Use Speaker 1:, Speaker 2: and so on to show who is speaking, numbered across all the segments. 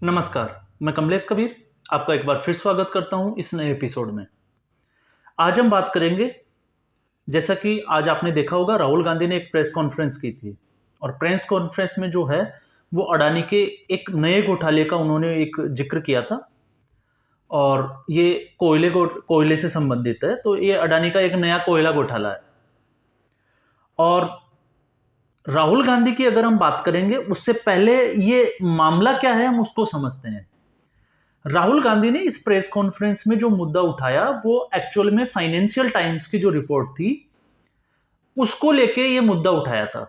Speaker 1: नमस्कार, मैं कमलेश कबीर आपका एक बार फिर स्वागत करता हूं इस नए एपिसोड में। आज हम बात करेंगे, जैसा कि आज आपने देखा होगा राहुल गांधी ने एक प्रेस कॉन्फ्रेंस की थी और प्रेस कॉन्फ्रेंस में जो है वो अडानी के एक नए घोटाले का उन्होंने एक जिक्र किया था और ये कोयले से संबंधित है। तो ये अडानी का एक नया कोयला घोटाला है और राहुल गांधी की अगर हम बात करेंगे उससे पहले ये मामला क्या है हम उसको समझते हैं। राहुल गांधी ने इस प्रेस कॉन्फ्रेंस में जो मुद्दा उठाया वो एक्चुअल में फाइनेंशियल टाइम्स की जो रिपोर्ट थी उसको लेके ये मुद्दा उठाया था।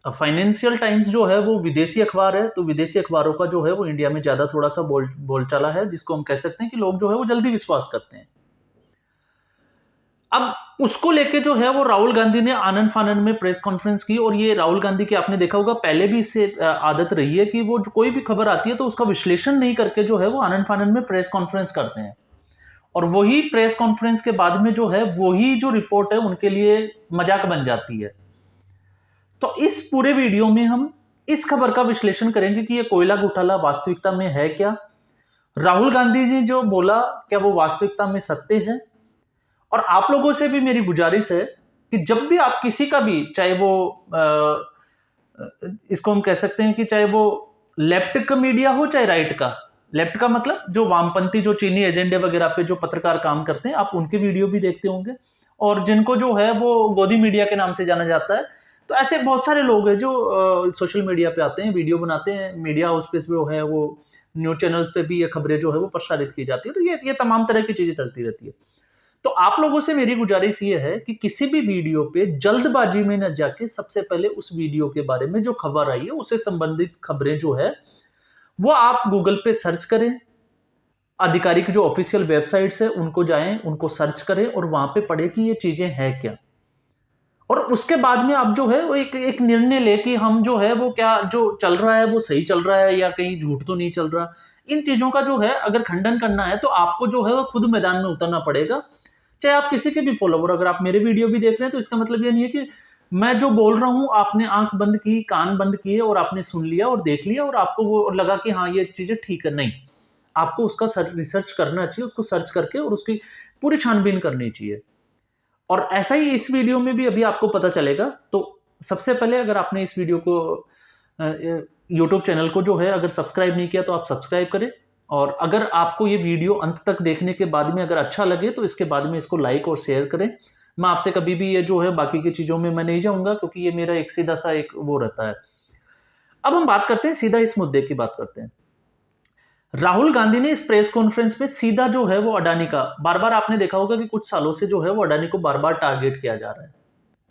Speaker 1: अब फाइनेंशियल टाइम्स जो है वो विदेशी अखबार है, तो विदेशी अखबारों का जो है वो इंडिया में ज्यादा थोड़ा सा बोलचाला है, जिसको हम कह सकते हैं कि लोग जो है वो जल्दी विश्वास करते हैं। अब उसको लेके जो है वो राहुल गांधी ने आनन फानन में प्रेस कॉन्फ्रेंस की और ये राहुल गांधी की आपने देखा होगा पहले भी इससे आदत रही है कि वो जो कोई भी खबर आती है तो उसका विश्लेषण नहीं करके जो है वो आनन फानन में प्रेस कॉन्फ्रेंस करते हैं और वही प्रेस कॉन्फ्रेंस के बाद में जो है वही जो रिपोर्ट है उनके लिए मजाक बन जाती है। तो इस पूरे वीडियो में हम इस खबर का विश्लेषण करेंगे कि ये कोयला घोटाला वास्तविकता में है क्या, राहुल गांधी ने जो बोला क्या वो वास्तविकता में सत्य है। और आप लोगों से भी मेरी गुजारिश है कि जब भी आप किसी का भी, चाहे वो इसको हम कह सकते हैं कि चाहे वो लेफ्ट का मीडिया हो चाहे राइट का, लेफ्ट का मतलब जो वामपंथी जो चीनी एजेंडे वगैरह पे जो पत्रकार काम करते हैं, आप उनके वीडियो भी देखते होंगे और जिनको जो है वो गोदी मीडिया के नाम से जाना जाता है। तो ऐसे बहुत सारे लोग हैं जो सोशल मीडिया पे आते हैं, वीडियो बनाते हैं, मीडिया हाउस पे जो है वो न्यूज चैनल्स पे भी ये खबरें जो है वो प्रसारित की जाती है। तो ये तमाम तरह की चीजें चलती रहती है। तो आप लोगों से मेरी गुजारिश ये है कि किसी भी वीडियो पे जल्दबाजी में न जाके सबसे पहले उस वीडियो के बारे में जो खबर आई है उससे संबंधित खबरें जो है वो आप गूगल पे सर्च करें, आधिकारिक जो ऑफिशियल वेबसाइट्स है उनको जाएं, उनको सर्च करें और वहां पे पढ़े कि ये चीजें हैं क्या। और उसके बाद में आप जो है वो एक निर्णय ले कि हम जो है वो क्या जो चल रहा है वो सही चल रहा है या कहीं झूठ तो नहीं चल रहा। इन चीजों का जो है अगर खंडन करना है तो आपको जो है वो खुद मैदान में उतरना पड़ेगा, चाहे आप किसी के भी फॉलोवर। अगर आप मेरे वीडियो भी देख रहे हैं तो इसका मतलब ये नहीं है कि मैं जो बोल रहा हूं आपने आंख बंद की, कान बंद किए और आपने सुन लिया और देख लिया और आपको वो लगा कि हाँ ये चीजें ठीक है। नहीं, आपको उसका रिसर्च करना चाहिए, उसको सर्च करके और उसकी पूरी छानबीन करनी चाहिए। और ऐसा ही इस वीडियो में भी अभी आपको पता चलेगा। तो सबसे पहले अगर आपने इस वीडियो को यूट्यूब चैनल को जो है अगर सब्सक्राइब नहीं किया तो आप सब्सक्राइब करें और अगर आपको ये वीडियो अंत तक देखने के बाद में अगर अच्छा लगे तो इसके बाद में इसको लाइक और शेयर करें। मैं आपसे कभी भी ये जो है बाकी की चीज़ों में मैं नहीं जाऊंगा क्योंकि ये मेरा एक सीधा सा एक वो रहता है। अब हम बात करते हैं, सीधा इस मुद्दे की बात करते हैं। राहुल गांधी ने इस प्रेस कॉन्फ्रेंस में सीधा जो है वो अडानी का बार बार, आपने देखा होगा कि कुछ सालों से जो है वो अडानी को बार बार टारगेट किया जा रहा है।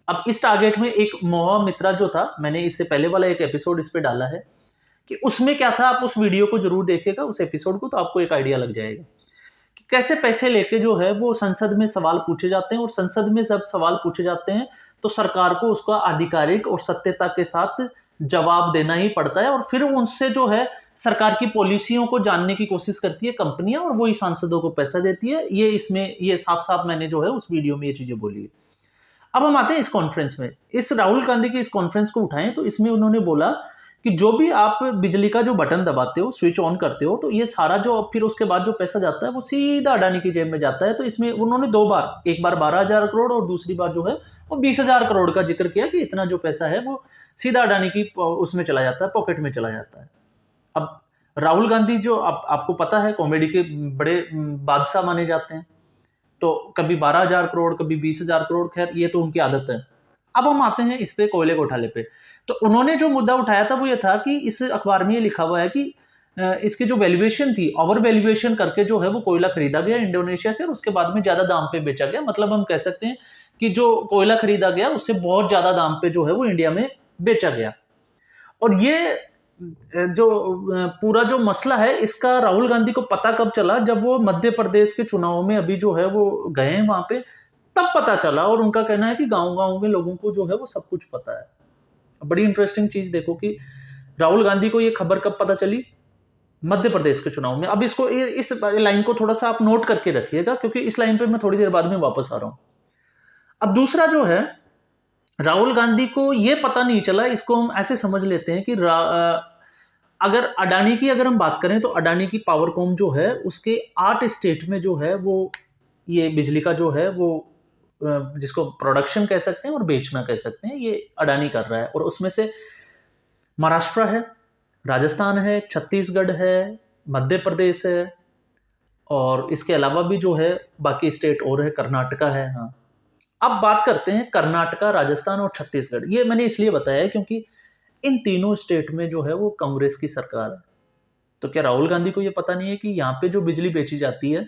Speaker 1: अब इस टारगेट में एक मोहा मित्रा जो था, मैंने इससे पहले वाला एक एपिसोड इस पे डाला है कि उसमें क्या था। आप उस वीडियो को जरूर देखिएगा, उस एपिसोड को, तो आपको एक आइडिया लग जाएगा कि कैसे पैसे लेके जो है वो संसद में सवाल पूछे जाते हैं और संसद में जब सवाल पूछे जाते हैं तो सरकार को उसका आधिकारिक और सत्यता के साथ जवाब देना ही पड़ता है और फिर उनसे जो है सरकार की पॉलिसियों को जानने की कोशिश करती है कंपनियां और वही सांसदों को पैसा देती है। ये इसमें ये साफ साफ मैंने जो है उस वीडियो में ये चीजें बोली है। अब हम आते हैं इस कॉन्फ्रेंस में, इस राहुल गांधी की इस कॉन्फ्रेंस को उठाएं तो इसमें उन्होंने बोला कि जो भी आप बिजली का जो बटन दबाते हो, स्विच ऑन करते हो, तो ये सारा जो फिर उसके बाद जो पैसा जाता है वो सीधा अडानी की जेब में जाता है। तो इसमें उन्होंने दो बार, एक बार 12,000 करोड़ और दूसरी बार जो है वो 20,000 करोड़ का जिक्र किया कि इतना जो पैसा है वो सीधा अडानी की उसमें चला जाता है, पॉकेट में चला जाता है। अब राहुल गांधी जो आपको पता है कॉमेडी के बड़े बादशाह माने जाते हैं, तो कभी 12,000 करोड़ कभी 20,000 करोड़, खैर ये तो उनकी आदत है। अब हम आते हैं इस पे कोयले घोटाले पे। तो उन्होंने जो मुद्दा उठाया था वो ये था कि इस अखबार में ये लिखा हुआ है कि इसकी जो वैल्यूएशन थी, ओवर वैल्यूएशन करके जो है वो कोयला खरीदा गया इंडोनेशिया से और उसके बाद में ज्यादा दाम पे बेचा गया। मतलब हम कह सकते हैं कि जो कोयला खरीदा गया उससे बहुत ज्यादा दाम पे जो है वो इंडिया में बेचा गया। और ये जो पूरा जो मसला है इसका राहुल गांधी को पता कब चला, जब वो मध्य प्रदेश के चुनाव में अभी जो है वो गए हैं वहां पे, तब पता चला। और उनका कहना है कि गांव-गांव में लोगों को जो है वो सब कुछ पता है। बड़ी इंटरेस्टिंग चीज देखो कि राहुल गांधी को ये खबर कब पता चली, मध्य प्रदेश के चुनाव में। अब इसको इस लाइन को थोड़ा सा आप नोट करके रखिएगा क्योंकि इस लाइन पे मैं थोड़ी देर बाद में वापस आ रहा हूं। अब दूसरा जो है, राहुल गांधी को ये पता नहीं चला, इसको हम ऐसे समझ लेते हैं कि अगर अडानी की अगर हम बात करें तो अडानी की पावरकॉम जो है उसके 8 स्टेट में जो है वो ये बिजली का जो है वो जिसको प्रोडक्शन कह सकते हैं और बेचना कह सकते हैं, ये अडानी कर रहा है। और उसमें से महाराष्ट्र है, राजस्थान है, छत्तीसगढ़ है, मध्य प्रदेश है, और इसके अलावा भी जो है बाकी स्टेट और है, कर्नाटका है। हाँ, अब बात करते हैं कर्नाटका, राजस्थान और छत्तीसगढ़। ये मैंने इसलिए बताया है क्योंकि इन तीनों स्टेट में जो है वो कांग्रेस की सरकार है। तो क्या राहुल गांधी को ये पता नहीं है कि यहाँ पे जो बिजली बेची जाती है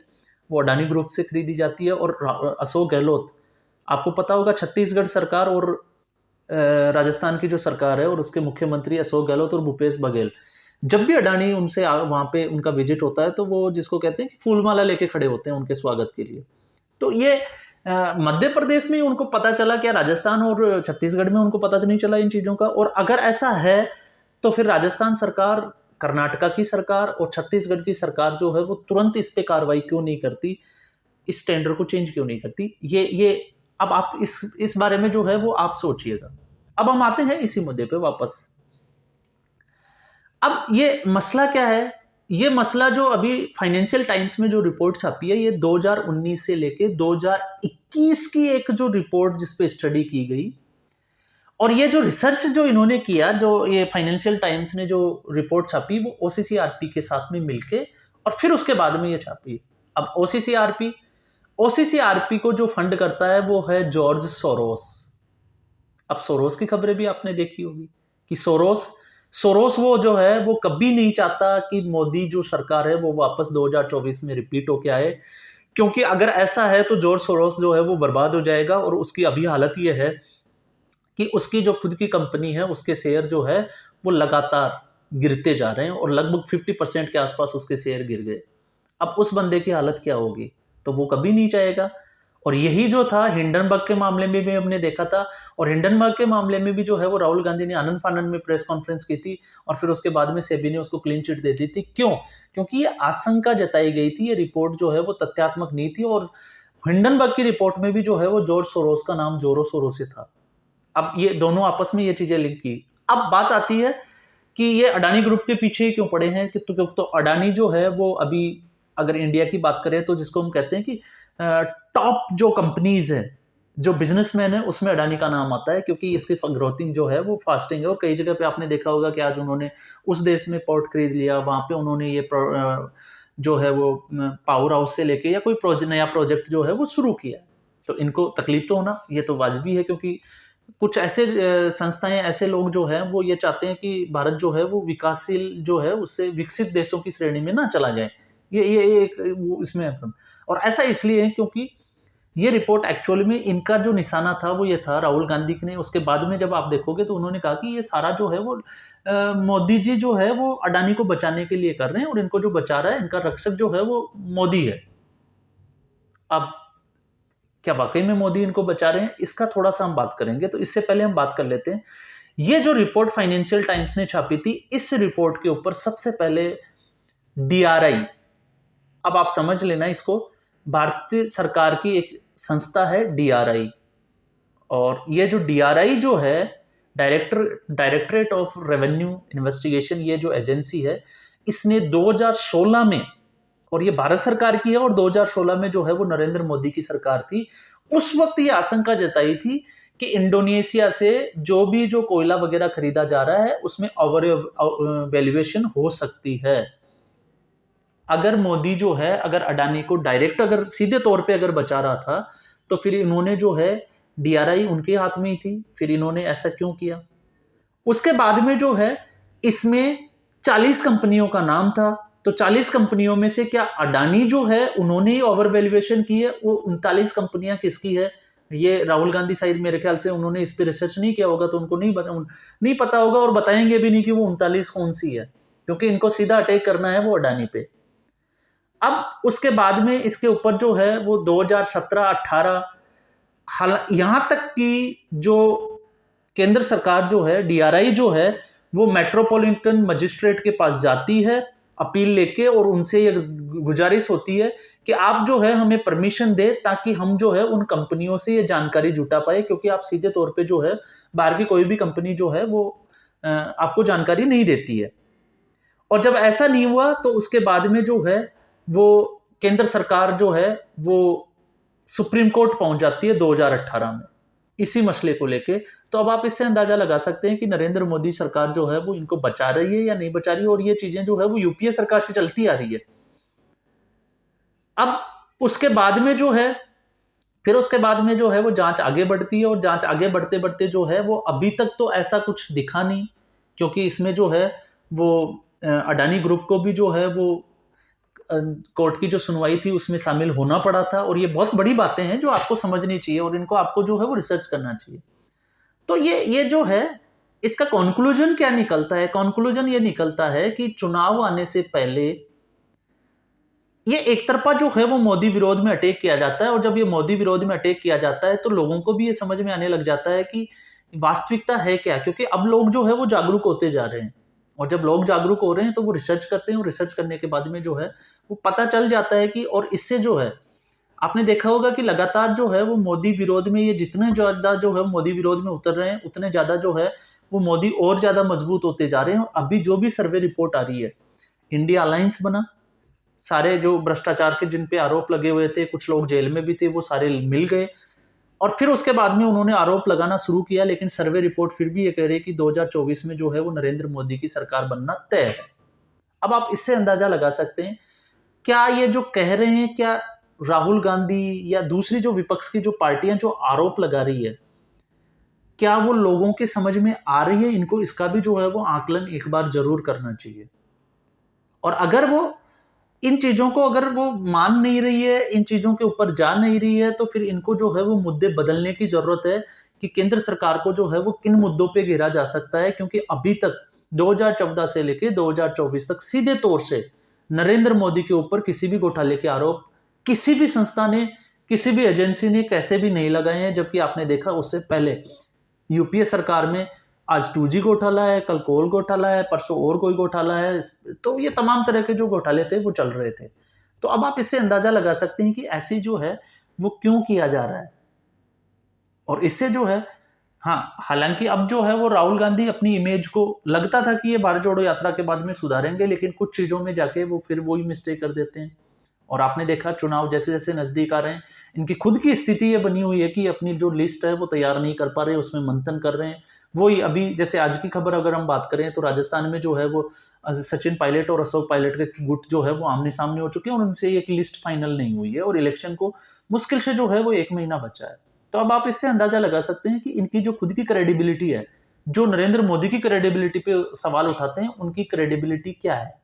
Speaker 1: वो अडानी ग्रुप से खरीदी जाती है? और अशोक गहलोत, आपको पता होगा छत्तीसगढ़ सरकार और राजस्थान की जो सरकार है और उसके मुख्यमंत्री अशोक गहलोत और भूपेश बघेल, जब भी अडानी उनसे वहाँ पे उनका विजिट होता है तो वो जिसको कहते हैं कि फूलमाला लेके खड़े होते हैं उनके स्वागत के लिए। तो ये मध्य प्रदेश में उनको पता चला, क्या राजस्थान और छत्तीसगढ़ में उनको पता नहीं चला इन चीज़ों का? और अगर ऐसा है तो फिर राजस्थान सरकार, कर्नाटका की सरकार और छत्तीसगढ़ की सरकार जो है वो तुरंत इस पे कार्रवाई क्यों नहीं करती, इस टेंडर को चेंज क्यों नहीं करती? ये अब आप इस बारे में जो है वो आप सोचिएगा। अब हम आते हैं इसी मुद्दे पे वापस। अब ये मसला क्या है? ये मसला जो अभी फाइनेंशियल टाइम्स में जो रिपोर्ट छापी है, ये 2019 से लेके 2021 की एक जो रिपोर्ट जिस पे स्टडी की गई, और ये जो रिसर्च जो इन्होंने किया, जो ये फाइनेंशियल टाइम्स ने जो रिपोर्ट छापी वो ओसीसीआरपी के साथ में मिलके और फिर उसके बाद में ये छापी। अब ओसीसीआरपी को जो फंड करता है वो है जॉर्ज सोरोस। अब सोरोस की खबरें भी आपने देखी होगी कि सोरोस वो जो है वो कभी नहीं चाहता कि मोदी जो सरकार है वो वापस 2024 में रिपीट होके आए, क्योंकि अगर ऐसा है तो जॉर्ज सोरोस जो है वो बर्बाद हो जाएगा। और उसकी अभी हालत ये है कि उसकी जो खुद की कंपनी है उसके शेयर जो है वो लगातार गिरते जा रहे हैं और लगभग 50% के आसपास उसके शेयर गिर गए। अब उस बंदे की हालत क्या होगी? तो वो कभी नहीं चाहेगा। और यही जो था हिंडनबर्ग के मामले में भी हमने देखा था, और हिंडनबर्ग के मामले में भी जो है वो राहुल गांधी ने आनंद फानंद में प्रेस कॉन्फ्रेंस की थी और फिर उसके बाद में सेबी ने उसको क्लीन चिट दे दी थी। क्यों? क्योंकि ये आशंका जताई गई थी, ये रिपोर्ट जो है वो तथ्यात्मक नहीं थी, और हिंडनबर्ग की रिपोर्ट में भी जो है वो जॉर्ज सोरोस का नाम जोरो सोरो से था। अब ये दोनों आपस में ये चीजें लिंक की। अब बात आती है कि ये अडानी ग्रुप के पीछे क्यों पड़े हैं, कि तो अडानी जो है वो अभी अगर इंडिया की बात करें तो जिसको हम कहते हैं कि टॉप जो कंपनीज है, जो बिजनेसमैन है, उसमें अडानी का नाम आता है, क्योंकि इसकी ग्रोथिंग जो है वो फास्टिंग है। और कई जगह पे आपने देखा होगा कि आज उन्होंने उस देश में पोर्ट खरीद लिया, वहां पे उन्होंने ये जो है वो पावर हाउस से लेके या कोई नया प्रोजेक्ट जो है वो शुरू किया। तो इनको तकलीफ तो होना ये तो वाजिबी है, क्योंकि कुछ ऐसे संस्थाएं, ऐसे लोग जो हैं वो ये चाहते हैं कि भारत जो है वो विकासशील जो है उससे विकसित देशों की श्रेणी में ना चला जाए। ये एक वो इसमें, और ऐसा इसलिए है क्योंकि ये रिपोर्ट एक्चुअली में इनका जो निशाना था वो ये था राहुल गांधी ने। उसके बाद में जब आप देखोगे तो उन्होंने कहा कि ये सारा जो है वो मोदी जी जो है वो अडानी को बचाने के लिए कर रहे हैं, और इनको जो बचा रहा है, इनका रक्षक जो है वो मोदी है। अब क्या वाकई में मोदी इनको बचा रहे हैं, इसका थोड़ा सा हम बात करेंगे। तो इससे पहले हम बात कर लेते हैं ये जो रिपोर्ट फाइनेंशियल टाइम्स ने छापी थी, इस रिपोर्ट के ऊपर सबसे पहले डीआरआई, अब आप समझ लेना इसको, भारतीय सरकार की एक संस्था है डीआरआई, और ये जो डीआरआई जो है डायरेक्टरेट ऑफ रेवेन्यू इन्वेस्टिगेशन, ये जो एजेंसी है, इसने 2016 में, और ये भारत सरकार की है, और 2016 में जो है वो नरेंद्र मोदी की सरकार थी, उस वक्त ये आशंका जताई थी कि इंडोनेशिया से जो कोयला वगैरह खरीदा जा रहा है उसमें ओवर वैल्यूएशन हो सकती है। अगर मोदी जो है अगर अडानी को डायरेक्ट अगर सीधे तौर पे अगर बचा रहा था तो फिर इन्होंने जो है डीआरआई उनके हाथ में ही थी, फिर इन्होंने ऐसा क्यों किया? उसके बाद में जो है इसमें 40 कंपनियों का नाम था, तो 40 कंपनियों में से क्या अडानी जो है उन्होंने ही ओवर वैल्यूएशन की है? वो 39 कंपनियां किसकी है? ये राहुल गांधी शायद मेरे ख्याल से उन्होंने इस पे रिसर्च नहीं किया होगा, तो उनको नहीं पता होगा, और बताएंगे भी नहीं कि वो 39 कौन सी है, क्योंकि इनको सीधा अटैक करना है वो अडानी पे। अब उसके बाद में इसके ऊपर जो है वो 2017-18 यहां तक कि जो केंद्र सरकार जो है, डीआरआई जो है, वो मेट्रोपॉलिटन मजिस्ट्रेट के पास जाती है अपील लेके, और उनसे ये गुजारिश होती है कि आप जो है हमें परमिशन दे ताकि हम जो है उन कंपनियों से ये जानकारी जुटा पाए, क्योंकि आप सीधे तौर पे जो है बाहर की कोई भी कंपनी जो है वो आपको जानकारी नहीं देती है। और जब ऐसा नहीं हुआ तो उसके बाद में जो है वो केंद्र सरकार जो है वो सुप्रीम कोर्ट पहुंच जाती है 2018 में इसी मसले को लेके। तो अब आप इससे अंदाजा लगा सकते हैं कि नरेंद्र मोदी सरकार जो है वो इनको बचा रही है या नहीं बचा रही है, और ये चीजें जो है वो यूपीए सरकार से चलती आ रही है। अब उसके बाद में जो है फिर उसके बाद में जो है वो जांच आगे बढ़ती है, और जांच आगे बढ़ते बढ़ते जो है वो अभी तक तो ऐसा कुछ दिखा नहीं, क्योंकि इसमें जो है वो अडानी ग्रुप को भी जो है वो कोर्ट की जो सुनवाई थी उसमें शामिल होना पड़ा था, और ये बहुत बड़ी बातें हैं जो आपको समझनी चाहिए और इनको आपको जो है वो रिसर्च करना चाहिए। तो ये जो है इसका कंक्लूजन क्या निकलता है? कंक्लूजन ये निकलता है कि चुनाव आने से पहले ये एक तरफा जो है वो मोदी विरोध में अटैक किया जाता है, और जब ये मोदी विरोध में अटैक किया जाता है तो लोगों को भी ये समझ में आने लग जाता है कि वास्तविकता है क्या, क्योंकि अब लोग जो है वो जागरूक होते जा रहे हैं, और जब लोग जागरूक हो रहे हैं तो वो रिसर्च करते हैं, और रिसर्च करने के बाद में जो है वो पता चल जाता है कि, और इससे जो है आपने देखा होगा कि लगातार जो है वो मोदी विरोध में ये जितने ज्यादा जो है मोदी विरोध में उतर रहे हैं उतने ज्यादा जो है वो मोदी और ज्यादा मजबूत होते जा रहे हैं। और अभी जो भी सर्वे रिपोर्ट आ रही है, इंडिया अलायंस बना, सारे जो भ्रष्टाचार के जिन पे आरोप लगे हुए थे, कुछ लोग जेल में भी थे, वो सारे मिल गए, और फिर उसके बाद में उन्होंने आरोप लगाना शुरू किया, लेकिन सर्वे रिपोर्ट फिर भी ये कह रही है कि 2024 में जो है वो नरेंद्र मोदी की सरकार बनना तय है। अब आप इससे अंदाजा लगा सकते हैं क्या ये जो कह रहे हैं, क्या राहुल गांधी या दूसरी जो विपक्ष की जो पार्टियां जो आरोप लगा रही है, क्या वो लोगों के समझ में आ रही है? इनको इसका भी जो है वो आकलन एक बार जरूर करना चाहिए। और अगर वो इन चीजों को अगर वो मान नहीं रही है, इन चीजों के ऊपर जा नहीं रही है, तो फिर इनको जो है वो मुद्दे बदलने की जरूरत है कि केंद्र सरकार को जो है वो किन मुद्दों पे घेरा जा सकता है, क्योंकि अभी तक 2014 से लेके 2024 तक सीधे तौर से नरेंद्र मोदी के ऊपर किसी भी घोटाले के आरोप किसी भी संस्था ने, किसी भी एजेंसी ने कैसे भी नहीं लगाए हैं। जबकि आपने देखा उससे पहले यूपीए सरकार में आज 2G घोटाला है, कल कोल घोटाला है, परसों और कोई घोटाला है, तो ये तमाम तरह के जो घोटाले थे वो चल रहे थे। तो अब आप इससे अंदाजा लगा सकते हैं कि ऐसी जो है वो क्यों किया जा रहा है। और इससे जो है, हाँ, हालांकि अब जो है वो राहुल गांधी अपनी इमेज को लगता था कि ये भारत जोड़ो यात्रा के बाद में सुधारेंगे, लेकिन कुछ चीजों में जाके वो फिर वही मिस्टेक कर देते हैं। और आपने देखा चुनाव जैसे जैसे नजदीक आ रहे हैं, इनकी खुद की स्थिति ये बनी हुई है कि अपनी जो लिस्ट है वो तैयार नहीं कर पा रहे, उसमें मंथन कर रहे हैं। वही अभी जैसे आज की खबर अगर हम बात करें तो राजस्थान में जो है वो सचिन पायलट और अशोक पायलट के गुट जो है वो आमने सामने हो चुके हैं, और उनसे एक लिस्ट फाइनल नहीं हुई है, और इलेक्शन को मुश्किल से जो है वो 1 महीना बचा है। तो अब आप इससे अंदाजा लगा सकते हैं कि इनकी जो खुद की क्रेडिबिलिटी है, जो नरेंद्र मोदी की क्रेडिबिलिटी पे सवाल उठाते हैं, उनकी क्रेडिबिलिटी क्या है।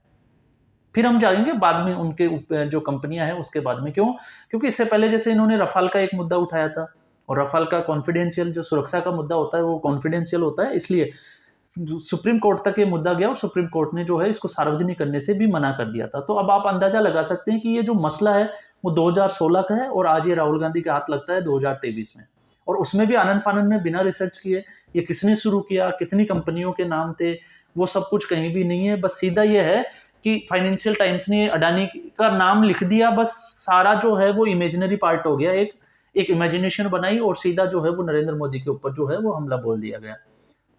Speaker 1: फिर हम जाएंगे बाद में उनके जो कंपनियां हैं उसके बाद में, क्यों? क्योंकि इससे पहले जैसे इन्होंने रफाल का एक मुद्दा उठाया था, और रफाल का कॉन्फिडेंशियल जो सुरक्षा का मुद्दा होता है वो कॉन्फिडेंशियल होता है, इसलिए सुप्रीम कोर्ट तक ये मुद्दा गया, और सुप्रीम कोर्ट ने जो है इसको सार्वजनिक करने से भी मना कर दिया था। तो अब आप अंदाजा लगा सकते हैं कि ये जो मसला है वो 2016 का है, और आज ये राहुल गांधी के हाथ लगता है 2023 में, और उसमें भी आनंद फानंद में बिना रिसर्च किए ये किसने शुरू किया, कितनी कंपनियों के नाम थे, वो सब कुछ कहीं भी नहीं है। बस सीधा ये है कि फाइनेंशियल टाइम्स ने अडानी का नाम लिख दिया, बस सारा जो है वो इमेजिनरी पार्ट हो गया, एक इमेजिनेशन बनाई, और सीधा जो है वो नरेंद्र मोदी के ऊपर जो है वो हमला बोल दिया गया।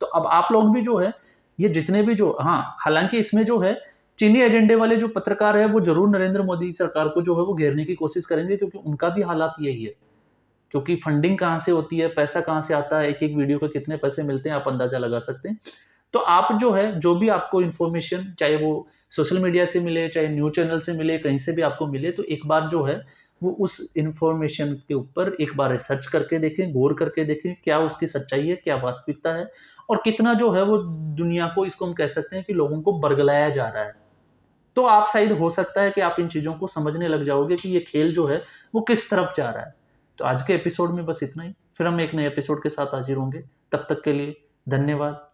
Speaker 1: तो अब आप लोग भी जो है ये जितने भी जो, हाँ, हालांकि इसमें जो है चीनी एजेंडे वाले जो पत्रकार है वो जरूर नरेंद्र मोदी सरकार को जो है वो घेरने की कोशिश करेंगे, क्योंकि उनका भी हालात यही है। क्योंकि फंडिंग कहाँ से होती है, पैसा कहाँ से आता है, एक एक वीडियो के कितने पैसे मिलते हैं, आप अंदाजा लगा सकते हैं। तो आप जो है जो भी आपको इन्फॉर्मेशन, चाहे वो सोशल मीडिया से मिले, चाहे न्यूज चैनल से मिले, कहीं से भी आपको मिले, तो एक बार जो है वो उस इन्फॉर्मेशन के ऊपर एक बार रिसर्च करके देखें, गौर करके देखें क्या उसकी सच्चाई है, क्या वास्तविकता है, और कितना जो है वो दुनिया को, इसको हम कह सकते हैं कि लोगों को बरगलाया जा रहा है। तो आप शायद हो सकता है कि आप इन चीज़ों को समझने लग जाओगे कि ये खेल जो है वो किस तरफ जा रहा है। तो आज के एपिसोड में बस इतना ही, फिर हम एक नए एपिसोड के साथ हाजिर होंगे। तब तक के लिए धन्यवाद।